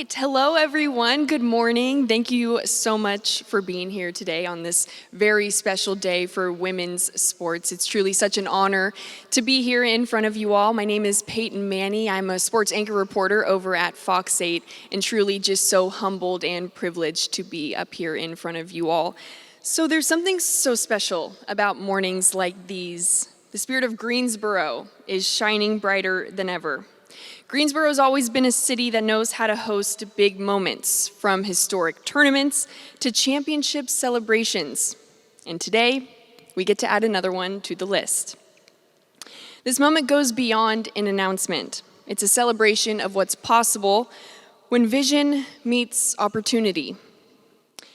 right. Hello, everyone. Good morning. Thank you so much for being here today on this very special day for women's sports. It's truly such an honor to be here in front of you all. My name is Peyton Manny. I'm a sports anchor reporter over at Fox 8, and truly just so humbled and privileged to be up here in front of you all. So there's something so special about mornings like these. The spirit of Greensboro is shining brighter than ever. Greensboro has always been a city that knows how to host big moments, from historic tournaments to championship celebrations. And today, we get to add another one to the list. This moment goes beyond an announcement. It's a celebration of what's possible when vision meets opportunity.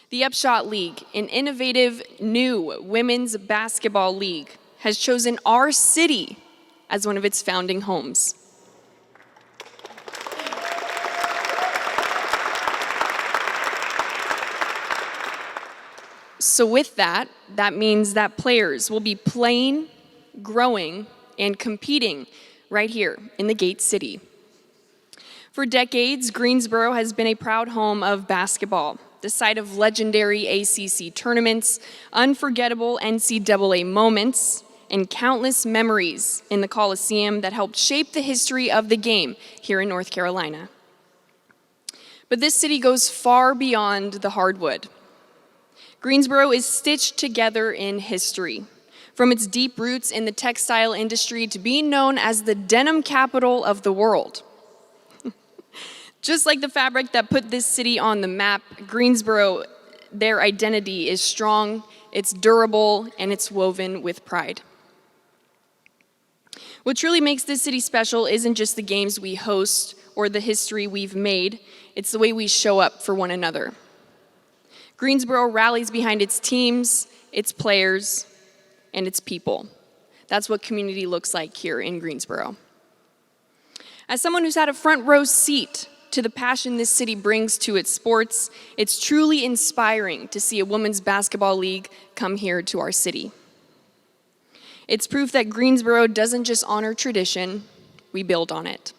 The UPSHOT League, an innovative new women's basketball league, has chosen our city as one of its founding homes. So with that means that players will be playing, growing, and competing right here in the Gate City. For decades, Greensboro has been a proud home of basketball, the site of legendary ACC tournaments, unforgettable NCAA moments, and countless memories in the Coliseum that helped shape the history of the game here in North Carolina. But this city goes far beyond the hardwood. Greensboro is stitched together in history, from its deep roots in the textile industry to being known as the denim capital of the world. Just like the fabric that put this city on the map, Greensboro, their identity is strong, it's durable, and it's woven with pride. What truly makes this city special isn't just the games we host or the history we've made, it's the way we show up for one another. Greensboro rallies behind its teams, its players, and its people. That's what community looks like here in Greensboro. As someone who's had a front row seat to the passion this city brings to its sports, it's truly inspiring to see a women's basketball league come here to our city. It's proof that Greensboro doesn't just honor tradition, we build on it.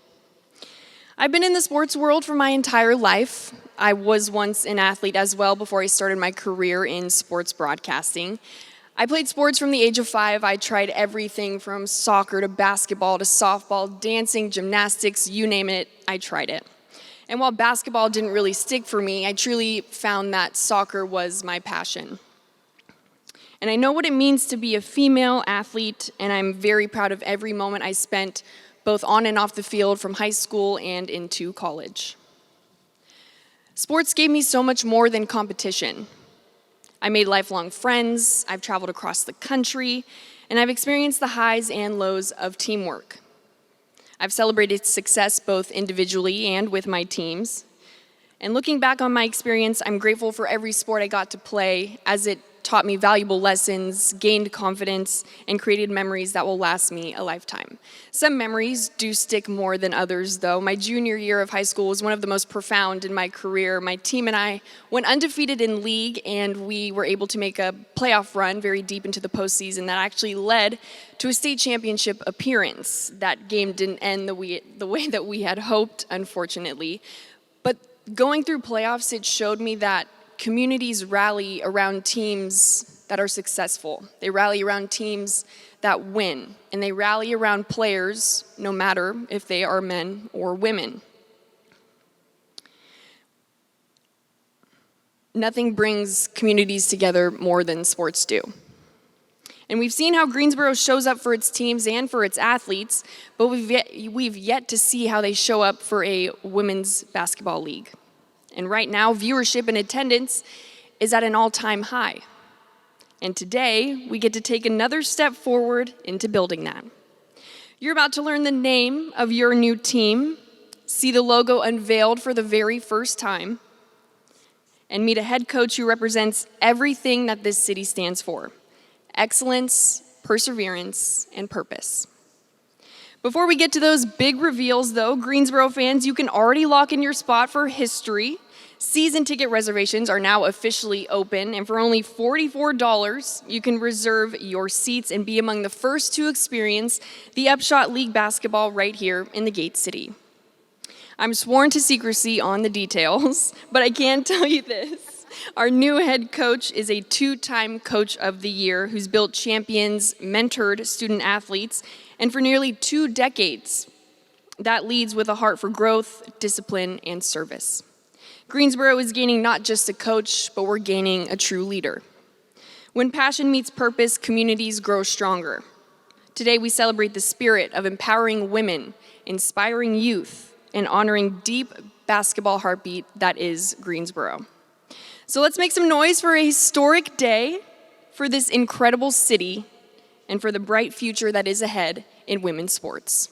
I've been in the sports world for my entire life. I was once an athlete as well before I started my career in sports broadcasting. I played sports from the age of 5. I tried everything from soccer to basketball to softball, dancing, gymnastics, you name it, I tried it. And while basketball didn't really stick for me, I truly found that soccer was my passion. And I know what it means to be a female athlete, and I'm very proud of every moment I spent both on and off the field from high school and into college. Sports gave me so much more than competition. I made lifelong friends, I've traveled across the country, and I've experienced the highs and lows of teamwork. I've celebrated success both individually and with my teams. And looking back on my experience, I'm grateful for every sport I got to play, as it taught me valuable lessons, gained confidence, and created memories that will last me a lifetime. Some memories do stick more than others, though. My junior year of high school was one of the most profound in my career. My team and I went undefeated in league, and we were able to make a playoff run very deep into the postseason that actually led to a state championship appearance. That game didn't end the way that we had hoped, unfortunately. But going through playoffs, it showed me that communities rally around teams that are successful. They rally around teams that win, and they rally around players, no matter if they are men or women. Nothing brings communities together more than sports do. And we've seen how Greensboro shows up for its teams and for its athletes, but we've yet to see how they show up for a women's basketball league. And right now, viewership and attendance is at an all-time high. And today, we get to take another step forward into building that. You're about to learn the name of your new team, see the logo unveiled for the very first time, and meet a head coach who represents everything that this city stands for: excellence, perseverance, and purpose. Before we get to those big reveals, though, Greensboro fans, you can already lock in your spot for history. Season ticket reservations are now officially open, and for only $44, you can reserve your seats and be among the first to experience the UPSHOT League basketball right here in the Gate City. I'm sworn to secrecy on the details, but I can tell you this. Our new head coach is a 2-time Coach of the Year who's built champions, mentored student athletes, and for nearly 2 decades, that leads with a heart for growth, discipline, and service. Greensboro is gaining not just a coach, but we're gaining a true leader. When passion meets purpose, communities grow stronger. Today, we celebrate the spirit of empowering women, inspiring youth, and honoring deep basketball heartbeat that is Greensboro. So let's make some noise for a historic day, for this incredible city, and for the bright future that is ahead in women's sports.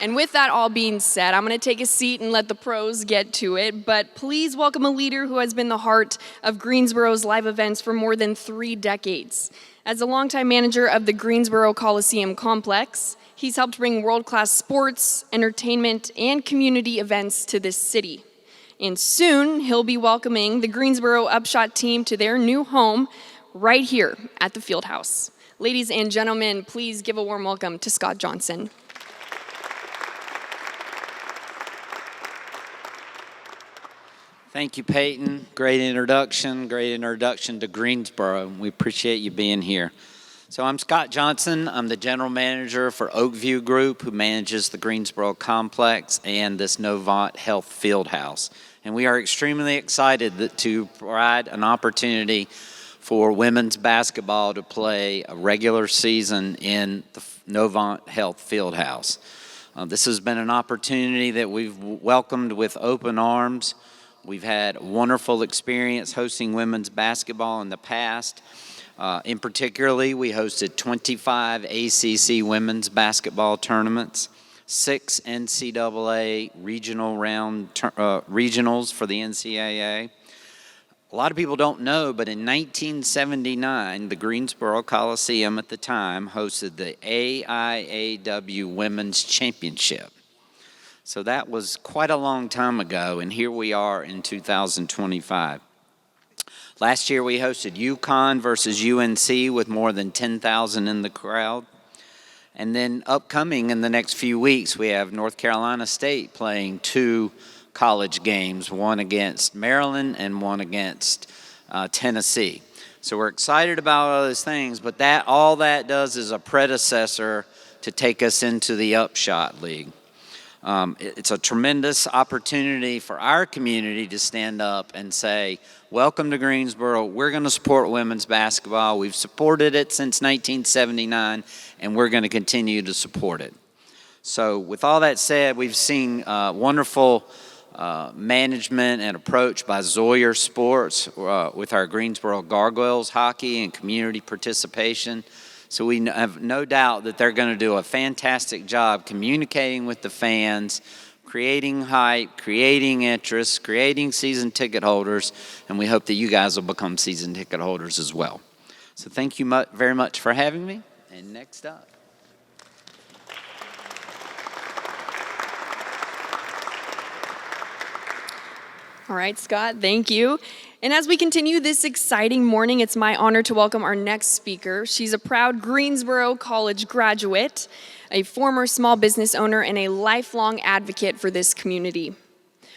And with that all being said, I'm going to take a seat and let the pros get to it, but please welcome a leader who has been the heart of Greensboro's live events for more than 3 decades. As a longtime manager of the Greensboro Coliseum Complex, he's helped bring world-class sports, entertainment, and community events to this city. And soon, he'll be welcoming the Greensboro UPSHOT team to their new home right here at the Fieldhouse. Ladies and gentlemen, please give a warm welcome to Scott Johnson. Thank you, Peyton. Great introduction to Greensboro. We appreciate you being here. So I'm Scott Johnson. I'm the general manager for Oakview Group, who manages the Greensboro Complex and this Novant Health Fieldhouse. And we are extremely excited to provide an opportunity for women's basketball to play a regular season in the Novant Health Fieldhouse. This has been an opportunity that we've welcomed with open arms. We've had a wonderful experience hosting women's basketball in the past. In particularly, we hosted 25 ACC women's basketball tournaments, 6 NCAA regionals for the NCAA. A lot of people don't know, but in 1979, the Greensboro Coliseum at the time hosted the AIAW Women's Championship. So that was quite a long time ago, and here we are in 2025. Last year we hosted UConn versus UNC with more than 10,000 in the crowd. And then upcoming in the next few weeks, we have North Carolina State playing 2 college games, one against Maryland and one against Tennessee. So we're excited about all those things, but all that does is a predecessor to take us into the UPSHOT League. It's a tremendous opportunity for our community to stand up and say, welcome to Greensboro. We're going to support women's basketball. We've supported it since 1979, and we're going to continue to support it. So with all that said, we've seen wonderful management and approach by Zoyer Sports with our Greensboro Gargoyles hockey and community participation. So we have no doubt that they're going to do a fantastic job communicating with the fans, creating hype, creating interest, creating season ticket holders, and we hope that you guys will become season ticket holders as well. So thank you very much for having me. And next up. All right, Scott, thank you. And as we continue this exciting morning, it's my honor to welcome our next speaker. She's a proud Greensboro College graduate, a former small business owner, and a lifelong advocate for this community.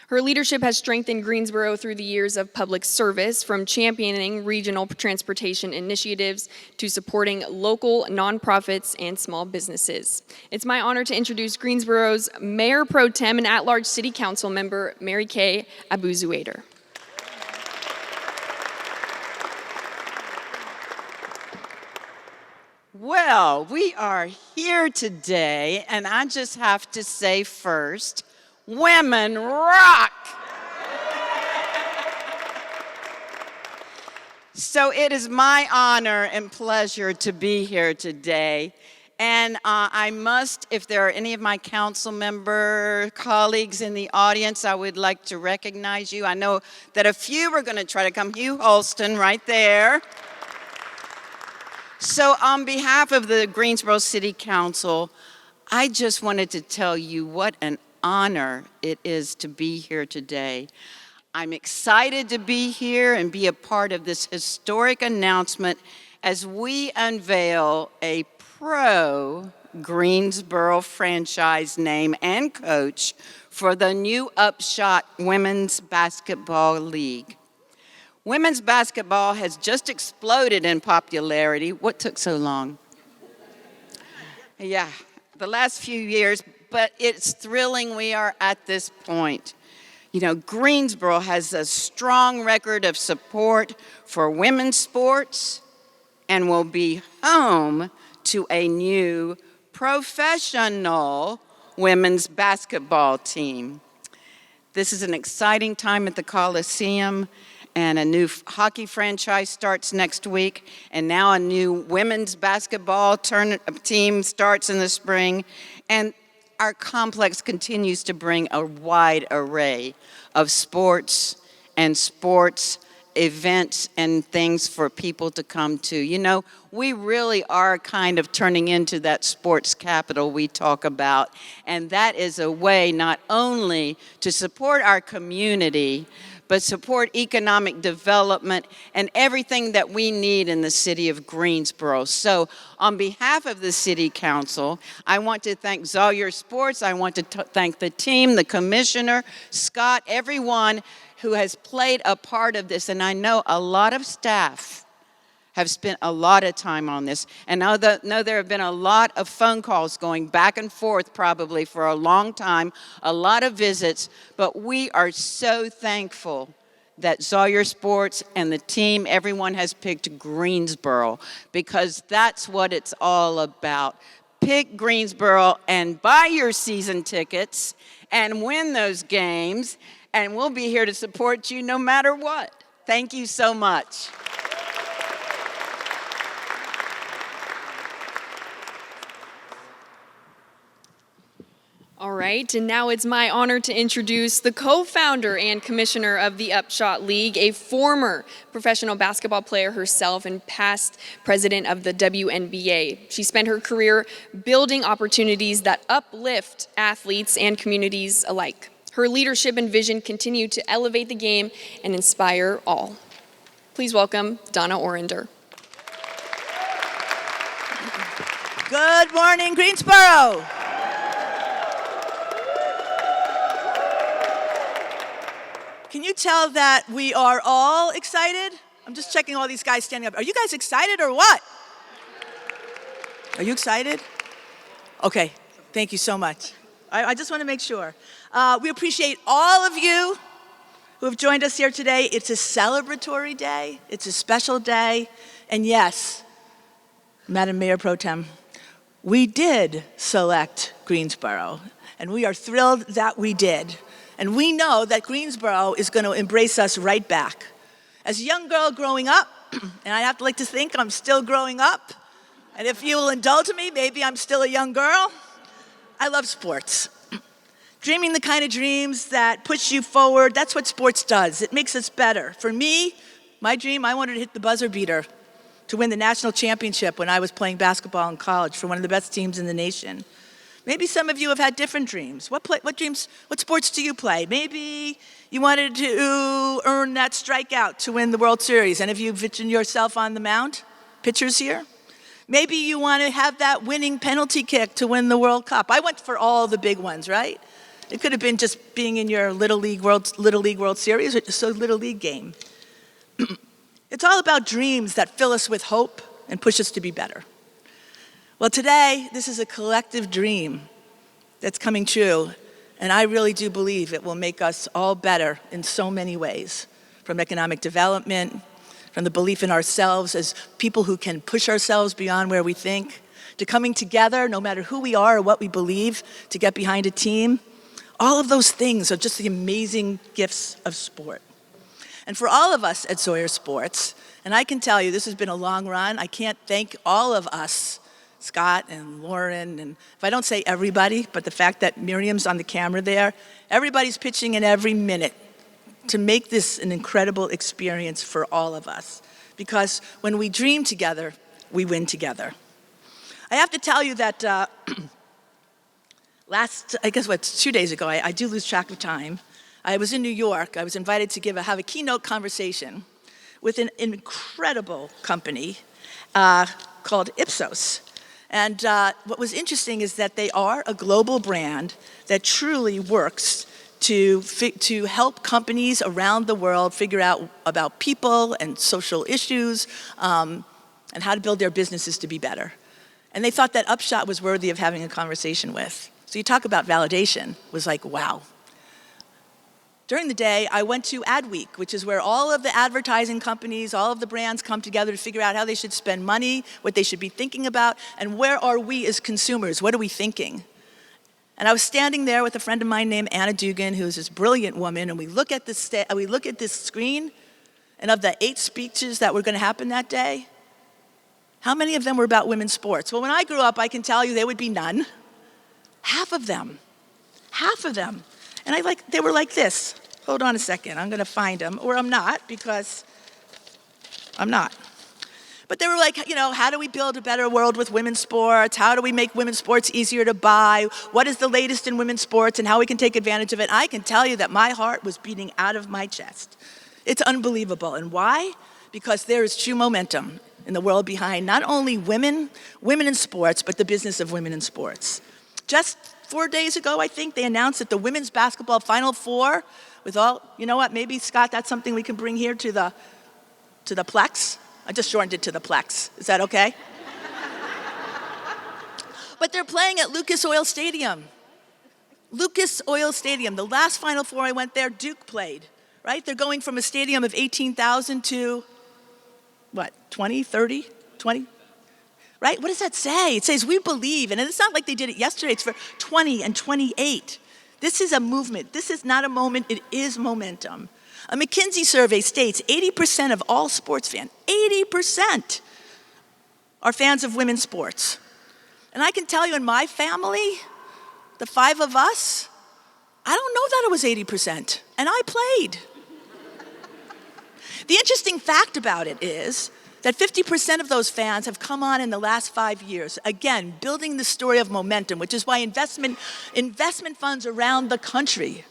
Her leadership has strengthened Greensboro through the years of public service, from championing regional transportation initiatives to supporting local nonprofits and small businesses. It's my honor to introduce Greensboro's Mayor Pro Tem and at-large City Council member, Mary Kay Abuzuader. Well, we are here today, and I just have to say first, women rock! So it is my honor and pleasure to be here today. And I must, if there are any of my council member colleagues in the audience, I would like to recognize you. I know that a few are going to try to come. Hugh Holston right there. So on behalf of the Greensboro City Council, I just wanted to tell you what an honor it is to be here today. I'm excited to be here and be a part of this historic announcement as we unveil a pro Greensboro franchise name and coach for the new UPSHOT Women's Basketball League. Women's basketball has just exploded in popularity. What took so long? Yeah, the last few years, but it's thrilling we are at this point. You know, Greensboro has a strong record of support for women's sports and will be home to a new professional women's basketball team. This is an exciting time at the Coliseum, and a new hockey franchise starts next week, and now a new women's basketball team starts in the spring, and our complex continues to bring a wide array of sports and sports events and things for people to come to. You know, we really are kind of turning into that sports capital we talk about, and that is a way not only to support our community, but support economic development and everything that we need in the city of Greensboro. So on behalf of the City Council, I want to thank Zoyer Sports. I want to thank the team, the commissioner, Scott, everyone who has played a part of this. And I know a lot of staff have spent a lot of time on this. And I know there have been a lot of phone calls going back and forth probably for a long time, a lot of visits, but we are so thankful that Zoyer Sports and the team, everyone has picked Greensboro, because that's what it's all about. Pick Greensboro and buy your season tickets and win those games, and we'll be here to support you no matter what. Thank you so much. All right, and now it's my honor to introduce the co-founder and commissioner of the UPSHOT League, a former professional basketball player herself and past president of the WNBA. She spent her career building opportunities that uplift athletes and communities alike. Her leadership and vision continue to elevate the game and inspire all. Please welcome Donna Orender. Good morning, Greensboro. Can you tell that we are all excited? I'm just checking all these guys standing up. Are you guys excited or what? Are you excited? Okay, thank you so much. I just want to make sure. We appreciate all of you who have joined us here today. It's a celebratory day. It's a special day. And yes, Madam Mayor Pro Tem, we did select Greensboro, and we are thrilled that we did. And we know that Greensboro is going to embrace us right back. As a young girl growing up, and I have to like to think I'm still growing up, and if you will indulge me, maybe I'm still a young girl, I love sports. Dreaming the kind of dreams that push you forward, that's what sports does. It makes us better. For me, my dream, I wanted to hit the buzzer beater to win the national championship when I was playing basketball in college for one of the best teams in the nation. Maybe some of you have had different dreams. What sports do you play? Maybe you wanted to earn that strikeout to win the World Series. And if you've written yourself on the mound, pitchers here? Maybe you want to have that winning penalty kick to win the World Cup. I went for all the big ones, right? It could have been just being in your Little League World Series or just a Little League game. It's all about dreams that fill us with hope and push us to be better. Well, today, this is a collective dream that's coming true, and I really do believe it will make us all better in so many ways, from economic development, from the belief in ourselves as people who can push ourselves beyond where we think, to coming together, no matter who we are or what we believe, to get behind a team. All of those things are just the amazing gifts of sport. And for all of us at Zoyer Sports, and I can tell you this has been a long run, I can't thank all of us, Scott and Lauren, and if I don't say everybody, but the fact that Miriam's on the camera there, everybody's pitching in every minute to make this an incredible experience for all of us. Because when we dream together, we win together. I have to tell you that I guess 2 days ago, I do lose track of time. I was in New York. I was invited to have a keynote conversation with an incredible company. called Ipsos. And what was interesting is that they are a global brand that truly works to help companies around the world figure out about people and social issues and how to build their businesses to be better. And they thought that UPSHOT was worthy of having a conversation with. So you talk about validation, it was like, wow. During the day, I went to Adweek, which is where all of the advertising companies, all of the brands come together to figure out how they should spend money, what they should be thinking about, and where are we as consumers, what are we thinking? And I was standing there with a friend of mine named Anna Dugan, who's this brilliant woman, and we look at this screen, and of the 8 speeches that were going to happen that day, how many of them were about women's sports? Well, when I grew up, I can tell you there would be none. Half of them. And they were like this. Hold on a second, I'm gonna find them, or I'm not, because I'm not. But they were like, how do we build a better world with women's sports? How do we make women's sports easier to buy? What is the latest in women's sports and how we can take advantage of it? I can tell you that my heart was beating out of my chest. It's unbelievable, and why? Because there is true momentum in the world behind not only women in sports, but the business of women in sports. Just 4 days ago, I think, they announced that the women's basketball Final Four, with all, you know what, maybe, Scott, that's something we can bring here to the Plex. I just shortened it to the Plex. Is that okay? But they're playing at Lucas Oil Stadium. Lucas Oil Stadium. The last Final Four I went there, Duke played, right? They're going from a stadium of 18,000 to, what, 20, 30, 20? Right? What does that say? It says we believe, and it's not like they did it yesterday, it's for 20 and 28. This is a movement. This is not a moment, it is momentum. A McKinsey survey states 80% of all sports fans, 80% are fans of women's sports. And I can tell you in my family, the 5 of us, I don't know that it was 80%, and I played. The interesting fact about it is that 50% of those fans have come on in the last 5 years. Again, building the story of momentum, which is why investment funds around the country,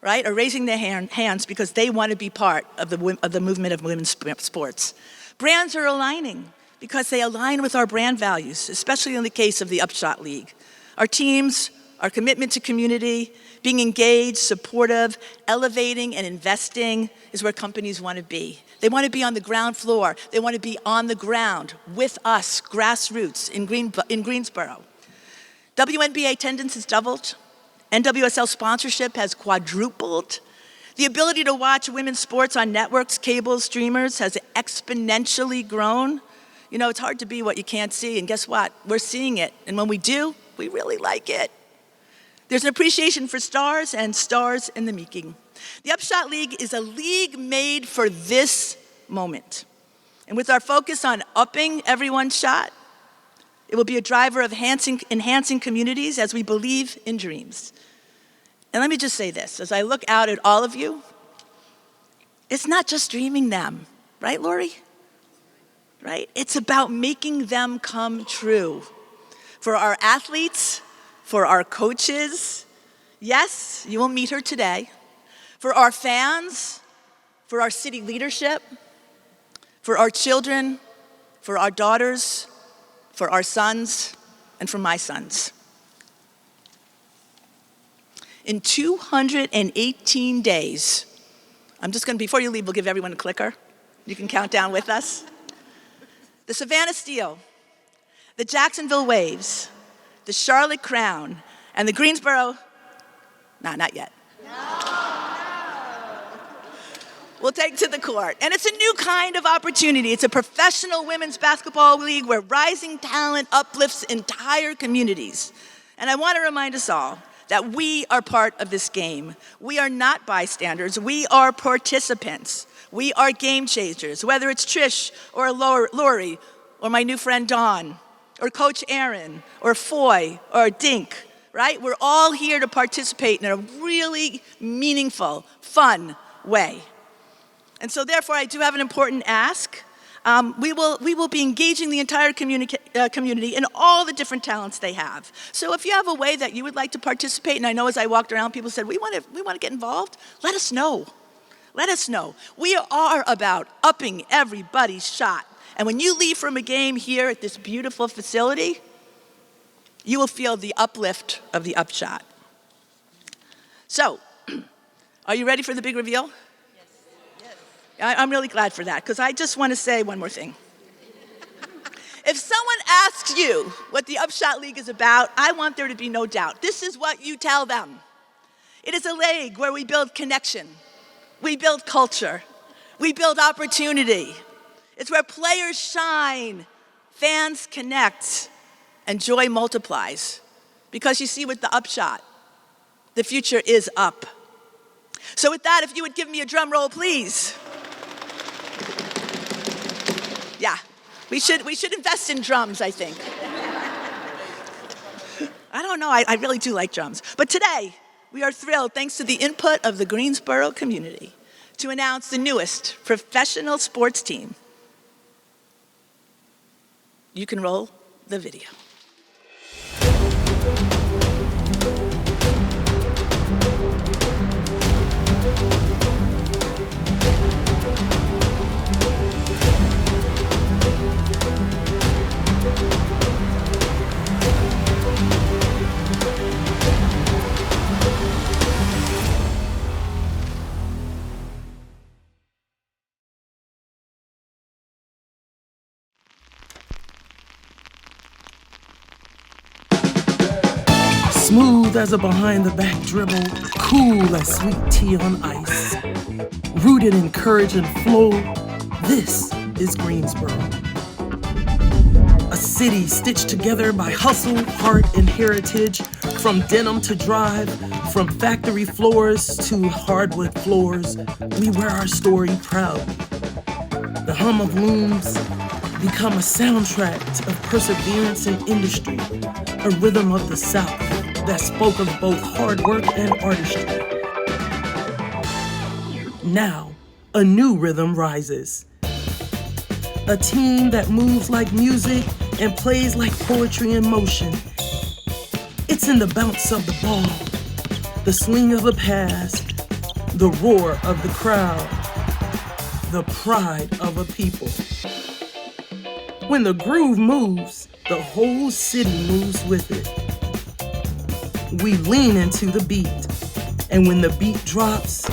right, are raising their hands because they want to be part of the movement of women's sports. Brands are aligning because they align with our brand values, especially in the case of the UPSHOT League. Our teams, our commitment to community, being engaged, supportive, elevating, and investing is where companies want to be. They want to be on the ground floor. They want to be on the ground with us, grassroots, in Greensboro. WNBA attendance has doubled. NWSL sponsorship has quadrupled. The ability to watch women's sports on networks, cables, streamers has exponentially grown. It's hard to be what you can't see, and guess what? We're seeing it, and when we do, we really like it. There's an appreciation for stars and stars in the making. The UPSHOT League is a league made for this moment. And with our focus on upping everyone's shot, it will be a driver of enhancing communities as we believe in dreams. And let me just say this, as I look out at all of you, it's not just dreaming them, right, Lori? Right? It's about making them come true. For our athletes, for our coaches, yes, you will meet her today. For our fans, for our city leadership, for our children, for our daughters, for our sons, and for my sons. In 218 days, before you leave, we'll give everyone a clicker. You can count down with us. The Savannah Steel, the Jacksonville Waves, the Charlotte Crown, and the Greensboro, not yet. We'll take to the court. And it's a new kind of opportunity. It's a professional women's basketball league where rising talent uplifts entire communities. And I want to remind us all that we are part of this game. We are not bystanders. We are participants. We are game changers, whether it's Trish or Lori or my new friend Dawn or Coach Aaron or Foy or Dink, right? We're all here to participate in a really meaningful, fun way. And so therefore, I do have an important ask. We will be engaging the entire community in all the different talents they have. So if you have a way that you would like to participate, and I know as I walked around, people said, we want to get involved, let us know. Let us know. We are about upping everybody's shot And when you leave from a game here at this beautiful facility, you will feel the uplift of the UPSHOT. So, are you ready for the big reveal? Yes. I'm really glad for that, because I just want to say one more thing. If someone asks you what the UPSHOT League is about, I want there to be no doubt. This is what you tell them. It is a league where we build connection, we build culture, we build opportunity. It's where players shine, fans connect, and joy multiplies. Because you see, with the UPSHOT, the future is up. So with that, if you would give me a drum roll, please. Yeah, we should invest in drums, I think. I don't know, I really do like drums. But today, we are thrilled, thanks to the input of the Greensboro community, to announce the newest professional sports team. You can roll the video. Smooth as a behind-the-back dribble, cool as sweet tea on ice. Rooted in courage and flow, this is Greensboro. A city stitched together by hustle, heart, and heritage, from denim to drive, from factory floors to hardwood floors, we wear our story proudly. The hum of looms become a soundtrack of perseverance in industry, a rhythm of the South that spoke of both hard work and artistry. Now, a new rhythm rises. A team that moves like music and plays like poetry in motion. It's in the bounce of the ball, the swing of the pass, the roar of the crowd, the pride of a people. When the groove moves, the whole city moves with it. We lean into the beat, and when the beat drops,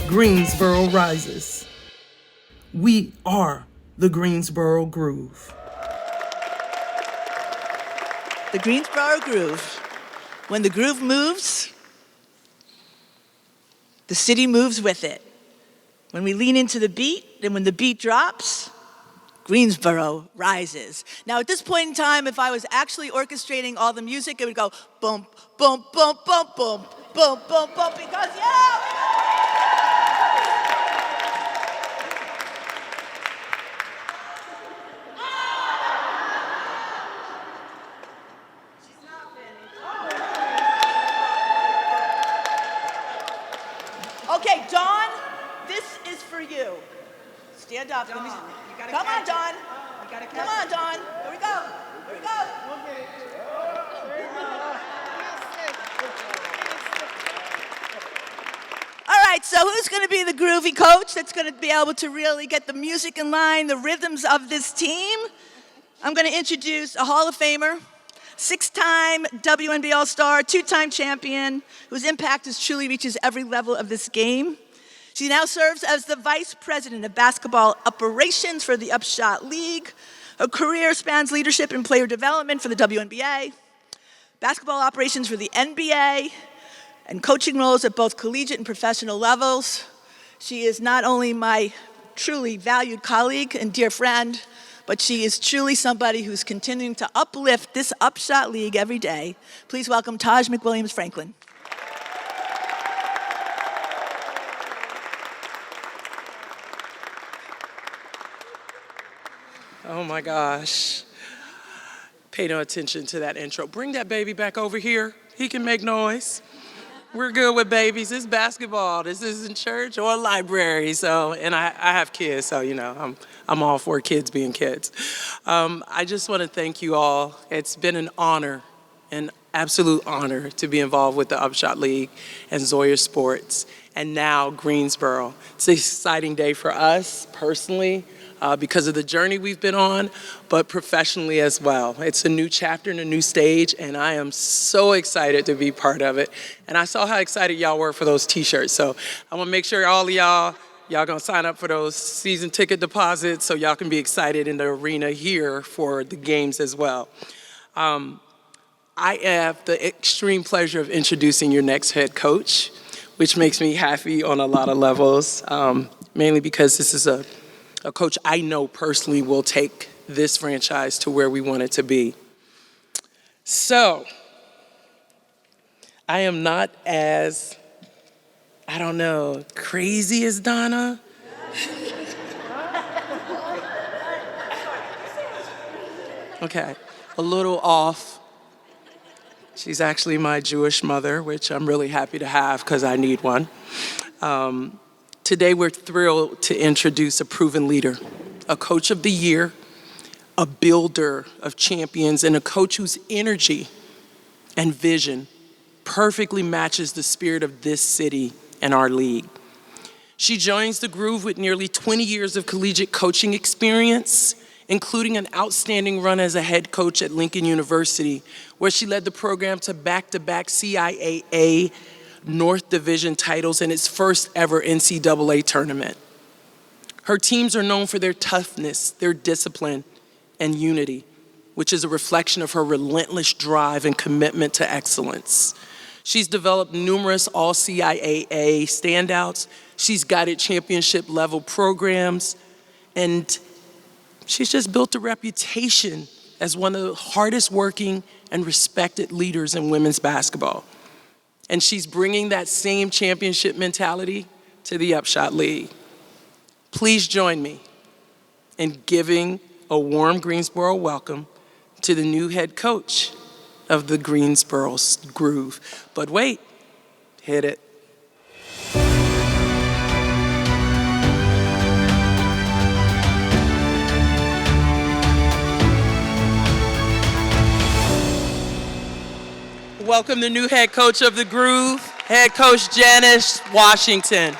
Greensboro rises. We are the Greensboro Groove. The Greensboro Groove. When the groove moves, the city moves with it. When we lean into the beat, and when the beat drops, Greensboro rises. Now, at this point in time, if I was actually orchestrating all the music, it would go boom, boom, boom, boom, boom, boom, boom, boom, because Okay, Dawn, this is for you. Stand up. Dawn, come on, Dawn. Come on, Dawn. Here we go. Here we go. All right, so who's going to be the groovy coach that's going to be able to really get the music in line, the rhythms of this team? I'm going to introduce a Hall of Famer, 6-time WNBA All-Star, 2-time champion, whose impact truly reaches every level of this game. She now serves as the Vice President of Basketball Operations for the UPSHOT League. Her career spans leadership and player development for the WNBA, basketball operations for the NBA, and coaching roles at both collegiate and professional levels. She is not only my truly valued colleague and dear friend, but she is truly somebody who's continuing to uplift this UPSHOT League every day. Please welcome Taj McWilliams Franklin. Oh my gosh. Pay no attention to that intro. Bring that baby back over here. He can make noise. We're good with babies. It's basketball. This isn't church or a library. So, and I have kids, so you know, I'm all for kids being kids. I just want to thank you all. It's been an honor, an absolute honor to be involved with the UPSHOT League and Zoya Sports, and now Greensboro. It's an exciting day for us personally. because of the journey we've been on, but professionally as well. It's a new chapter and a new stage, and I am so excited to be part of it. And I saw how excited y'all were for those t-shirts, so I want to make sure all of y'all gonna sign up for those season ticket deposits so y'all can be excited in the arena here for the games as well. I have the extreme pleasure of introducing your next head coach, which makes me happy on a lot of levels, mainly because this is a coach I know personally will take this franchise to where we want it to be. So, I am not as, I don't know, crazy as Donna. Okay, a little off. She's actually my Jewish mother, which I'm really happy to have because I need one. Today we're thrilled to introduce a proven leader, a coach of the year, a builder of champions, and a coach whose energy and vision perfectly matches the spirit of this city and our league. She joins the Groove with nearly 20 years of collegiate coaching experience, including an outstanding run as a head coach at Lincoln University, where she led the program to back-to-back CIAA North Division titles and its first ever NCAA tournament. Her teams are known for their toughness, their discipline, and unity, which is a reflection of her relentless drive and commitment to excellence. She's developed numerous all-CIAA standouts. She's guided championship-level programs, and she's just built a reputation as one of the hardest working and respected leaders in women's basketball. And she's bringing that same championship mentality to the UPSHOT League. Please join me in giving a warm Greensboro welcome to the new head coach of the Greensboro Groove. But wait, hit it. Welcome the new head coach of the Groove, head coach Janice Washington.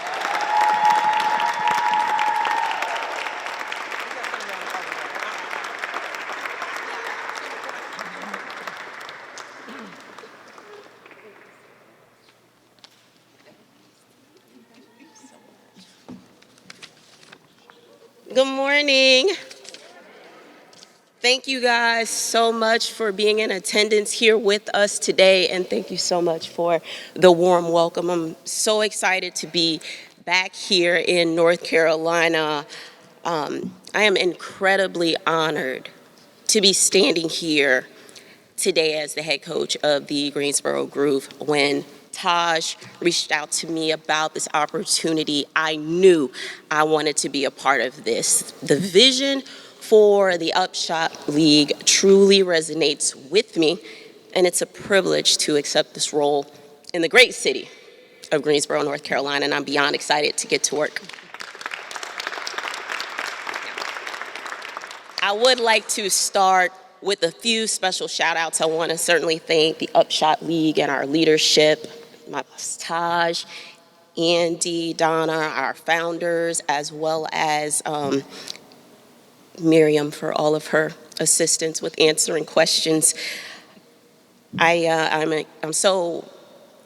Good morning. Thank you guys so much for being in attendance here with us today, and thank you so much for the warm welcome. I'm so excited to be back here in North Carolina. I am incredibly honored to be standing here today as the head coach of the Greensboro Groove. When Taj reached out to me about this opportunity, I knew I wanted to be a part of this. The vision for the UPSHOT League truly resonates with me, and it's a privilege to accept this role in the great city of Greensboro, North Carolina, and I'm beyond excited to get to work. I would like to start with a few special shout outs. I want to certainly thank the UPSHOT League and our leadership, my boss Taj, Andy, Donna, our founders, as well as Miriam for all of her assistance with answering questions. I'm so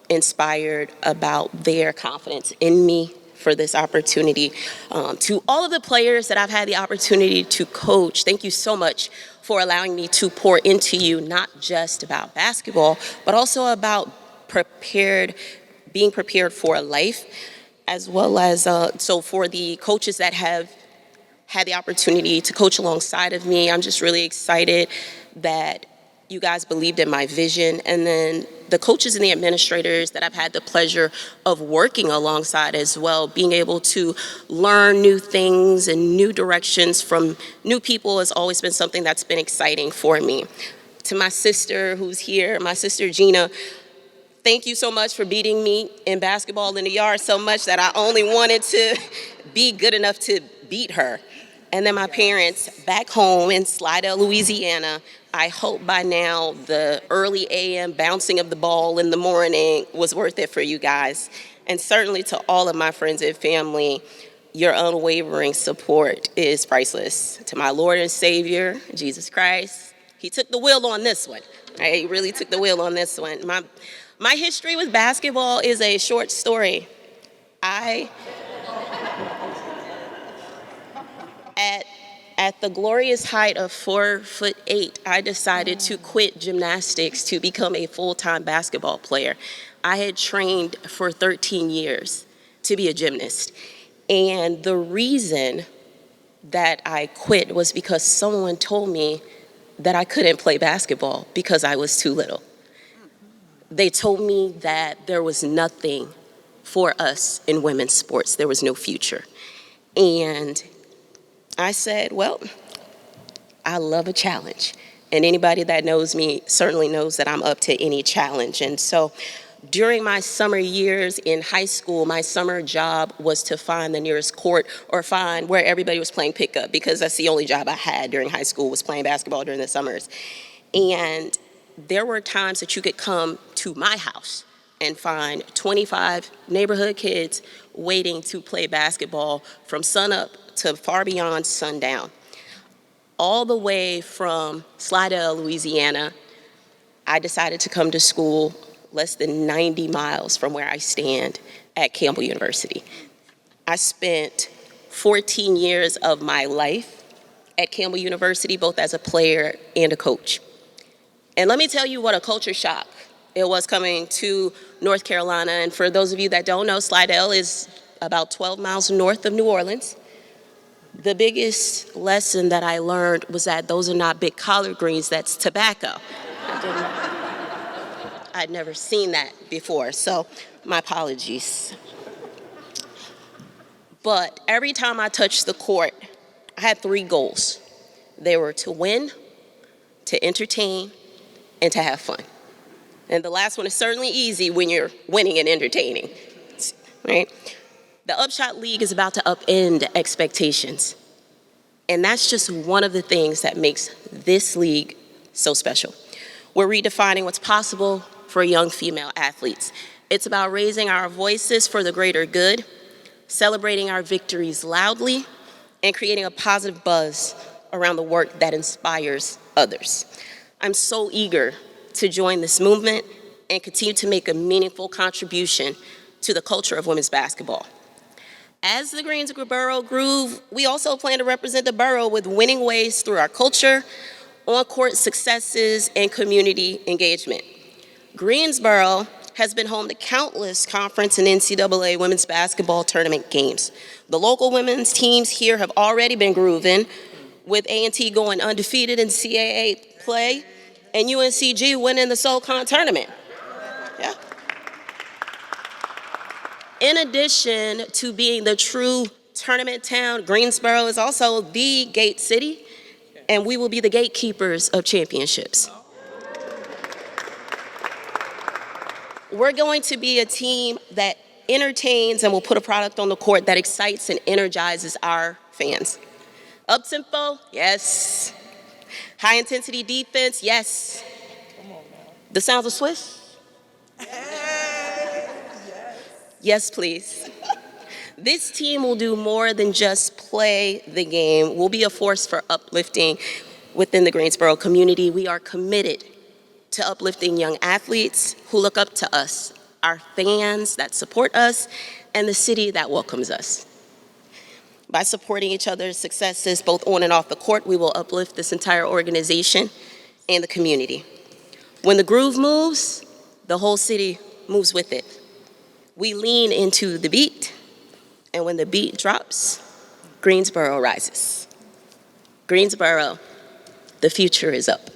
inspired about their confidence in me for this opportunity. To all of the players that I've had the opportunity to coach, thank you so much for allowing me to pour into you, not just about basketball, but also about being prepared for life, as well as so for the coaches that have had the opportunity to coach alongside of me. I'm just really excited that you guys believed in my vision. And then the coaches and the administrators that I've had the pleasure of working alongside as well, being able to learn new things and new directions from new people has always been something that's been exciting for me. To my sister who's here, my sister Gina, thank you so much for beating me in basketball in the yard so much that I only wanted to be good enough to beat her. And then my parents back home in Slidell, Louisiana. I hope by now the early AM bouncing of the ball in the morning was worth it for you guys. And certainly to all of my friends and family, your unwavering support is priceless. To my Lord and Savior, Jesus Christ, he took the wheel on this one. Right? He really took the wheel on this one. My history with basketball is a short story. At the glorious height of 4'8", I decided to quit gymnastics to become a full-time basketball player. I had trained for 13 years to be a gymnast. And the reason that I quit was because someone told me that I couldn't play basketball because I was too little. They told me that there was nothing for us in women's sports. There was no future. And I said, well, I love a challenge. And anybody that knows me certainly knows that I'm up to any challenge. And so during my summer years in high school, my summer job was to find the nearest court or find where everybody was playing pickup, because that's the only job I had during high school, was playing basketball during the summers. And there were times that you could come to my house and find 25 neighborhood kids waiting to play basketball from sunup to far beyond sundown. All the way from Slidell, Louisiana, I decided to come to school less than 90 miles from where I stand at Campbell University. I spent 14 years of my life at Campbell University, both as a player and a coach. And let me tell you what a culture shock it was coming to North Carolina. And for those of you that don't know, Slidell is about 12 miles north of New Orleans. The biggest lesson that I learned was that those are not big collard greens, that's tobacco. I'd never seen that before, so my apologies. But every time I touched the court, I had 3 goals. They were to win, to entertain, and to have fun. And the last one is certainly easy when you're winning and entertaining, right? The UPSHOT League is about to upend expectations. And that's just one of the things that makes this league so special. We're redefining what's possible for young female athletes. It's about raising our voices for the greater good, celebrating our victories loudly, and creating a positive buzz around the work that inspires others. I'm so eager to join this movement and continue to make a meaningful contribution to the culture of women's basketball. As the Greensboro Groove, we also plan to represent the borough with winning ways through our culture, on-court successes, and community engagement. Greensboro has been home to countless conference and NCAA women's basketball tournament games. The local women's teams here have already been grooving, with A&T going undefeated in CAA play and UNCG winning the SoCon tournament. Yeah. In addition to being the true tournament town, Greensboro is also the gate city, and we will be the gatekeepers of championships. We're going to be a team that entertains and will put a product on the court that excites and energizes our fans. Up-tempo? Yes. High-intensity defense? Yes. The sounds of Swiss? Yes, please. This team will do more than just play the game. We'll be a force for uplifting within the Greensboro community. We are committed to uplifting young athletes who look up to us, our fans that support us, and the city that welcomes us. By supporting each other's successes both on and off the court, we will uplift this entire organization and the community. When the groove moves, the whole city moves with it. We lean into the beat, and when the beat drops, Greensboro rises. Greensboro, the future is up.